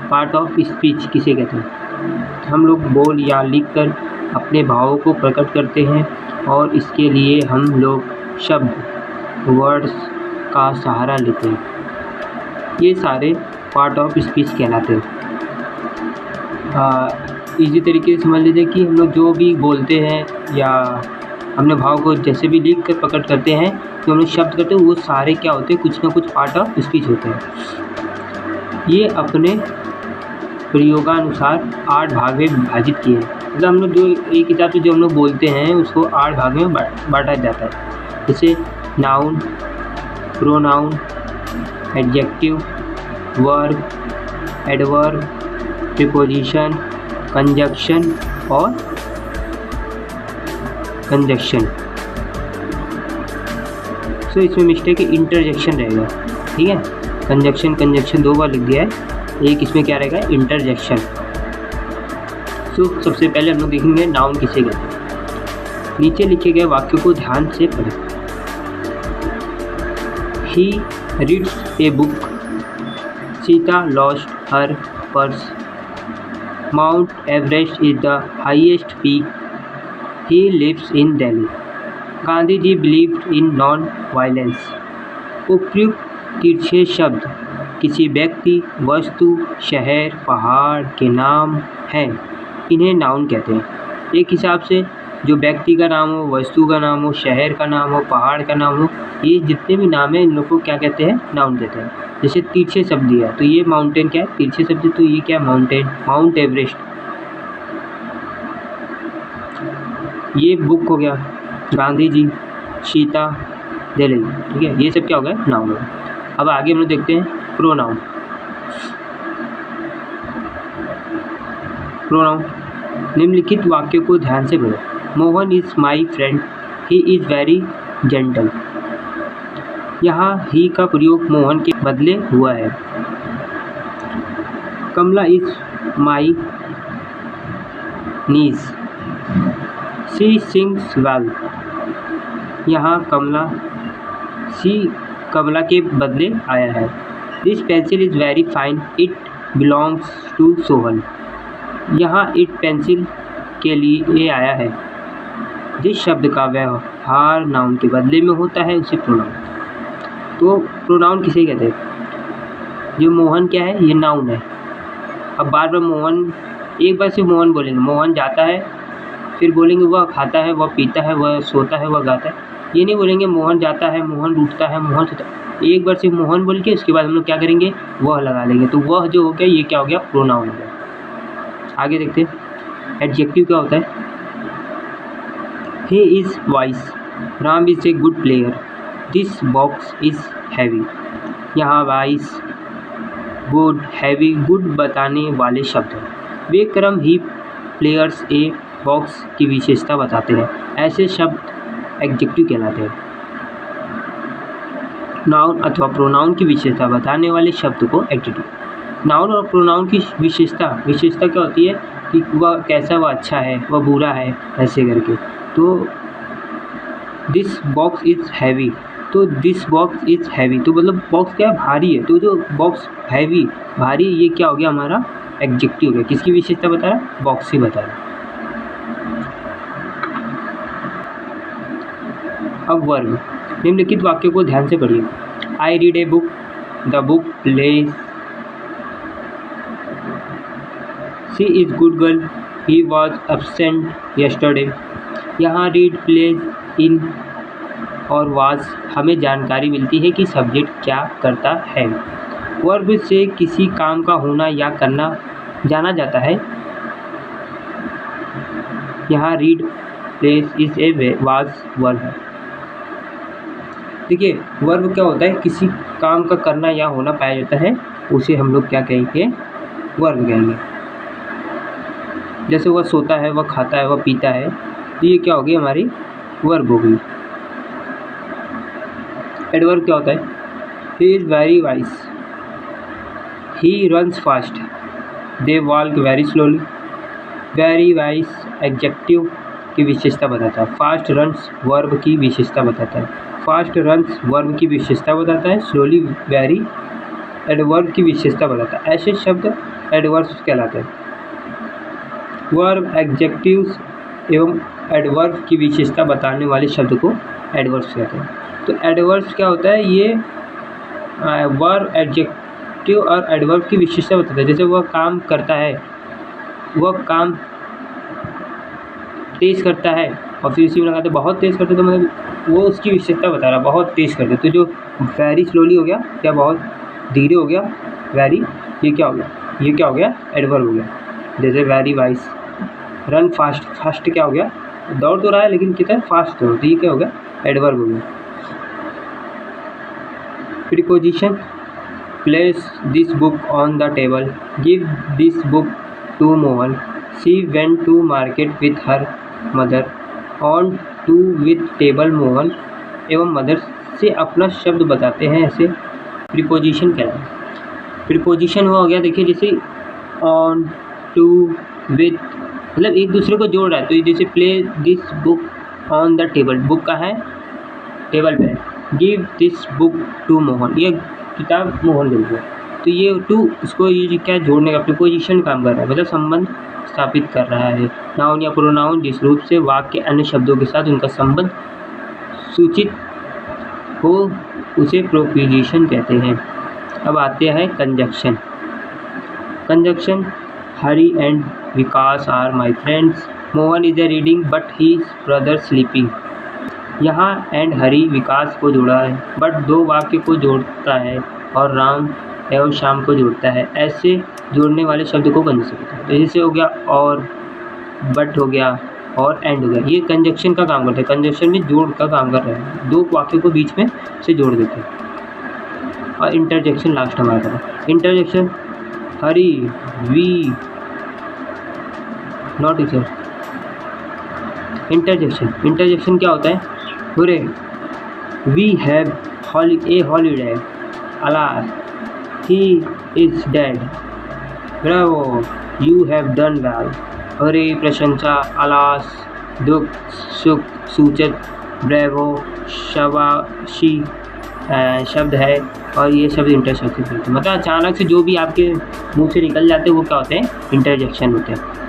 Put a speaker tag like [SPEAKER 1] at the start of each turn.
[SPEAKER 1] Part of speech किसे कहते हैं? हम लोग बोल या लिख कर अपने भावों को प्रकट करते हैं और इसके लिए हम लोग शब्द वर्ड्स का सहारा लेते हैं। ये सारे पार्ट ऑफ स्पीच कहलाते हैं। इसी तरीके से समझ लीजिए कि हम लोग जो भी बोलते हैं या अपने भाव को जैसे भी लिख कर प्रकट करते हैं, जो हम लोग शब्द करते हैं, वो सारे क्या होते हैं, कुछ ना कुछ पार्ट ऑफ स्पीच होते हैं। ये अपने प्रयोगानुसार 8 भाग में विभाजित किए हैं। मतलब हम लोग जो एक हिसाब से जो हम लोग बोलते हैं उसको 8 भाग में बांटा जाता है। जैसे noun, pronoun, adjective, verb, adverb, preposition, conjunction और कंजक्शन। तो इसमें मिस्टेक इंटरजेक्शन रहेगा, ठीक है। कंजक्शन 2 बार लिख दिया है, एक इसमें क्या रहेगा, इंटरजेक्शन। तो सबसे पहले हम लोग देखेंगे नाउन किसे कहते हैं। नीचे लिखे गए वाक्यों को ध्यान से पढ़ें। He reads a book, Sita lost her purse, Mount Everest is the highest peak, he lives in Delhi, Gandhi ji believed in non violence. उपयुक्त तिरछे शब्द किसी व्यक्ति, वस्तु, शहर, पहाड़ के नाम हैं, इन्हें नाउन कहते हैं। एक हिसाब से जो व्यक्ति का नाम हो, वस्तु का नाम हो, शहर का नाम हो, पहाड़ का नाम हो, ये जितने भी नाम हैं इन लोगों को क्या कहते हैं, नाउन कहते हैं। जैसे तिरछे शब्द दिया तो ये माउंटेन क्या है, तिरछे शब्द, तो ये क्या, माउंटेन, माउंट एवरेस्ट। ये बुक हो गया, गांधी जी, सीता, दिल्ली, ठीक है। ये सब क्या हो गया, नाउन हो गया। अब आगे हम लोग देखते हैं प्रोनाउन। प्रोनाउन निम्नलिखित वाक्यों को ध्यान से पढ़ो। Mohan is my friend, he is very gentle. यहाँ ही का प्रयोग मोहन के बदले हुआ है। Kamla is my niece, she sings well. यहाँ कमला के बदले आया है। This pencil is very fine, it belongs to Sohan. यहाँ इट पेंसिल के लिए आया है। जिस शब्द का व्यवहार नाउन के बदले में होता है उसे प्रोनाउन। तो प्रोनाउन किसे कहते हैं? जो मोहन क्या है, ये नाउन है। अब बार बार मोहन, एक बार सिर्फ मोहन बोलेंगे, मोहन जाता है, फिर बोलेंगे वह खाता है, वह पीता है, वह सोता है, वह गाता है। ये नहीं बोलेंगे मोहन जाता है, मोहन उठता है, मोहन सोता है। एक बार सिर्फ मोहन बोल के उसके बाद हम लोग क्या करेंगे, वह लगा लेंगे। तो वह जो हो गया, ये क्या हो गया, प्रोनाउन हो गया। आगे देखते हैं एडजेक्टिव क्या होता है। He is vice, Ram is a good player, this box is heavy. यहाँ वाइस, गुड, हैवी, गुड बताने वाले शब्द हैं। वे क्रम ही प्लेयर्स ए बॉक्स की विशेषता बताते हैं। ऐसे शब्द एडजेक्टिव कहलाते हैं। नाउन अथवा प्रोनाउन की विशेषता बताने वाले शब्द को एडजेक्टिव। नाउन और प्रोनाउन की विशेषता क्या होती है कि वह कैसा, वह अच्छा है, वह बुरा है, ऐसे करके। तो दिस बॉक्स इज़ हैवी, तो दिस बॉक्स इज़ हैवी, तो मतलब बॉक्स क्या है, भारी है। तो जो बॉक्स हैवी, भारी, ये क्या हो गया, हमारा एडजेक्टिव है। किसकी विशेषता बता रहा है, बॉक्स ही बता रहा है। अब वर्ब। निम्नलिखित वाक्यों को ध्यान से पढ़िए। I read a book, the book plays, she is good girl, he was absent yesterday. यहाँ रीड, प्लेज, इन और वाज हमें जानकारी मिलती है कि सब्जेक्ट क्या करता है। वर्ब से किसी काम का होना या करना जाना जाता है। यहाँ read, plays, is a was verb है। देखिए वर्ब क्या होता है, किसी काम का करना या होना पाया जाता है, उसे हम लोग क्या कहेंगे, वर्ब कहेंगे। जैसे वह सोता है, वह खाता है, वह पीता है, तो ये क्या होगी, हमारी वर्ब हो गई। एडवर्ब क्या होता है, ही is very wise, he runs fast, they walk very slowly. Very wise adjective की विशेषता बताता है। फास्ट रन्स वर्ब की विशेषता बताता है। फास्ट रन्स वर्ब की विशेषता बताता है। स्लोली, वेरी एडवर्ब की विशेषता बताता है। ऐसे शब्द एडवर्ब्स कहलाते हैं। वर्ब, एडजेक्टिव्स एवं एडवर्ब की विशेषता बताने वाले शब्द को एडवर्ब्स कहते हैं। तो एडवर्ब्स क्या होता है, ये वर्ब, एडजेक्टिव और एडवर्ब की विशेषता बताता है। जैसे वह काम करता है, वह काम तेज़ करता है, और फिर इसी में लगाते बहुत तेज़ करते, तो मतलब वो उसकी विशेषता बता रहा है, बहुत तेज़ करते। तो जो वेरी स्लोली हो गया, क्या बहुत धीरे हो गया, वेरी, ये क्या हो गया, ये क्या हो गया, एडवर्ब हो गया। जैसे very vice, run fast, fast क्या हो गया, दौड़ तो रहा है लेकिन कितना फास्ट हो, तो ये क्या हो गया, एडवर्ब हो गया। Preposition, place this book on the table, give this book to Mohan, she went to market with her mother, on to with table Mohan एवं मदर से अपना शब्द बताते हैं। ऐसे प्रीपोजिशन कहलाते हैं। प्रीपोजिशन हो गया, देखिए जैसे ऑन, टू, विथ, मतलब एक दूसरे को जोड़ रहा है। तो जैसे play this book on the table, book का है टेबल पे, give this book to Mohan, ये किताब मोहन को दो। तो ये टू, इसको ये क्या जोड़ने का प्रीपोजिशन काम कर रहा है, मतलब संबंध स्थापित कर रहा है। नाउन या प्रोनाउन जिस रूप से वाक्य अन्य शब्दों के साथ उनका संबंध सूचित हो उसे प्रीपोजिशन कहते हैं। अब आते हैं conjunction. Conjunction, Hari and Vikas are my friends, Mohan is reading but his brother sleeping. यहाँ एंड हरी विकास को जोड़ा है, बट दो वाक्य को जोड़ता है और राम एवं शाम को जोड़ता है। ऐसे जोड़ने वाले शब्द को कंजक्शन कहते हैं। तो जैसे हो गया और, बट हो गया और एंड हो गया, ये कंजक्शन का काम करते हैं। कंजक्शन में जोड़ का काम कर रहे हैं, दो वाक्य को बीच में से जोड़ देते हैं। और इंटरजेक्शन लास्ट हमारा था। इंटरजेक्शन, हरी, वी, नॉट इधर। इंटरजेक्शन, इंटरजेक्शन क्या होता है, hurray, we have a holiday, alas he is dead, bravo you have done well. Hurray प्रशंसा, अलास दुख, सुख सूचक, ब्रेवो शाबाशी शब्द है, और ये शब्द इंटरजेक्शन होते हैं। मतलब अचानक से जो भी आपके मुंह से निकल जाते हैं वो क्या होते हैं, इंटरजेक्शन होते हैं।